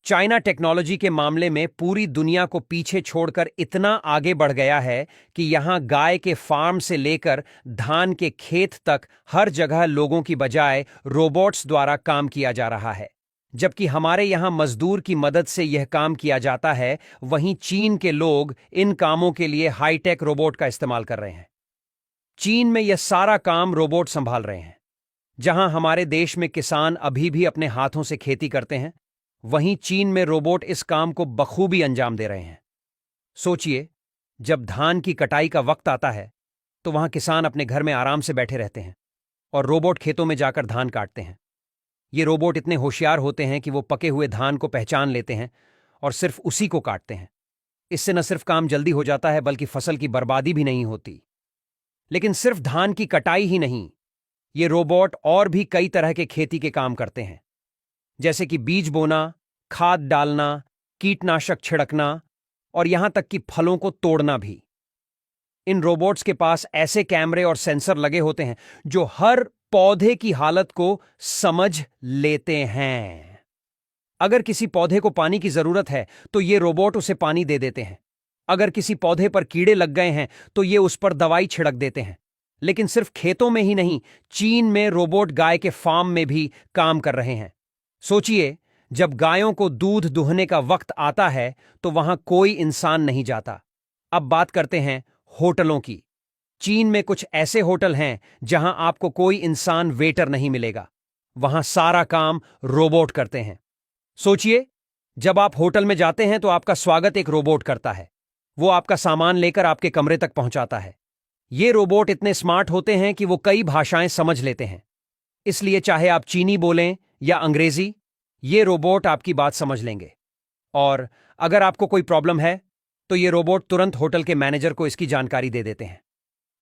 China technology के मामले में पूरी दुनिया को पीछे छोड़कर इतना आगे बढ़ गया है कि यहां गाय के फार्म से लेकर धान के खेत तक हर जगह लोगों की बजाय रोबोट्स द्वारा काम किया जा रहा है। जबकि हमारे यहां मजदूर की मदद से यह काम किया जाता है, वहीं चीन के लोग इन कामों के लिए हाईटेक रोबोट का इस्तेमाल कर रहे हैं। चीन में यह सारा काम रोबोट संभाल रहे हैं। जहां हमारे देश में किसान अभी भी अपने हाथों से खेती करते हैं, वहीं चीन में रोबोट इस काम को बखूबी अंजाम दे रहे हैं। सोचिए, जब धान की कटाई का वक्त आता है तो वहां किसान अपने घर में आराम से बैठे रहते हैं और रोबोट खेतों में जाकर धान काटते हैं। ये रोबोट इतने होशियार होते हैं कि वो पके हुए धान को पहचान लेते हैं और सिर्फ उसी को काटते हैं। इससे न सिर्फ काम जल्दी हो जाता है बल्कि फसल की बर्बादी भी नहीं होती। लेकिन सिर्फ धान की कटाई ही नहीं, ये रोबोट और भी कई तरह के खेती के काम करते हैं, जैसे कि बीज बोना, खाद डालना, कीटनाशक छिड़कना और यहां तक कि फलों को तोड़ना भी। इन रोबोट्स के पास ऐसे कैमरे और सेंसर लगे होते हैं जो हर पौधे की हालत को समझ लेते हैं। अगर किसी पौधे को पानी की जरूरत है तो ये रोबोट उसे पानी दे देते हैं। अगर किसी पौधे पर कीड़े लग गए हैं तो ये उस पर दवाई छिड़क देते हैं। लेकिन सिर्फ खेतों में ही नहीं, चीन में रोबोट गाय के फार्म में भी काम कर रहे हैं। सोचिए, जब गायों को दूध दुहने का वक्त आता है तो वहां कोई इंसान नहीं जाता। अब बात करते हैं होटलों की। चीन में कुछ ऐसे होटल हैं जहां आपको कोई इंसान वेटर नहीं मिलेगा। वहां सारा काम रोबोट करते हैं। सोचिए, जब आप होटल में जाते हैं तो आपका स्वागत एक रोबोट करता है। वो आपका सामान लेकर आपके कमरे तक पहुंचाता है। ये रोबोट इतने स्मार्ट होते हैं कि वो कई भाषाएं समझ लेते हैं। इसलिए चाहे आप चीनी बोलें या अंग्रेजी, ये रोबोट आपकी बात समझ लेंगे। और अगर आपको कोई प्रॉब्लम है तो ये रोबोट तुरंत होटल के मैनेजर को इसकी जानकारी दे देते हैं।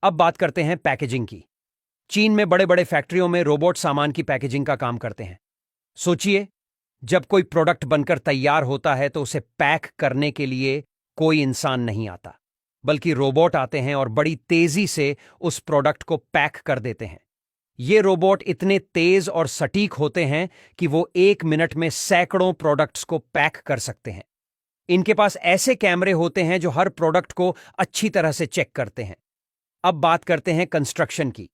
अब बात करते हैं पैकेजिंग की। चीन में बड़े बड़े फैक्ट्रियों में रोबोट सामान की पैकेजिंग का काम करते हैं। सोचिए, जब कोई प्रोडक्ट बनकर तैयार होता है तो उसे पैक करने के लिए कोई इंसान नहीं आता, बल्कि रोबोट आते हैं और बड़ी तेजी से उस प्रोडक्ट को पैक कर देते हैं। ये रोबोट इतने तेज और सटीक होते हैं कि वो 1 मिनट में सैकड़ों प्रोडक्ट्स को पैक कर सकते हैं। इनके पास ऐसे कैमरे होते हैं जो हर प्रोडक्ट को अच्छी तरह से चेक करते हैं। अब बात करते हैं कंस्ट्रक्शन की।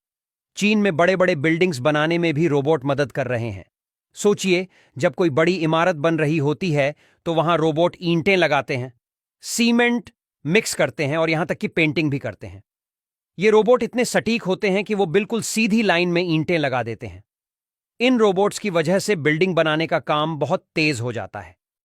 चीन में बड़े बड़े बिल्डिंग्स बनाने में भी रोबोट मदद कर रहे हैं। सोचिए, जब कोई बड़ी इमारत बन रही होती है तो वहां रोबोट ईंटें लगाते हैं, सीमेंट मिक्स करते हैं और यहां तक कि पेंटिंग भी करते हैं। ये रोबोट इतने सटीक होते हैं कि वो बिल्कुल सीधी लाइन में ईंटें लगा देते हैं। इन रोबोट्स की वजह से बिल्डिंग बनाने का काम बहुत तेज हो जाता है।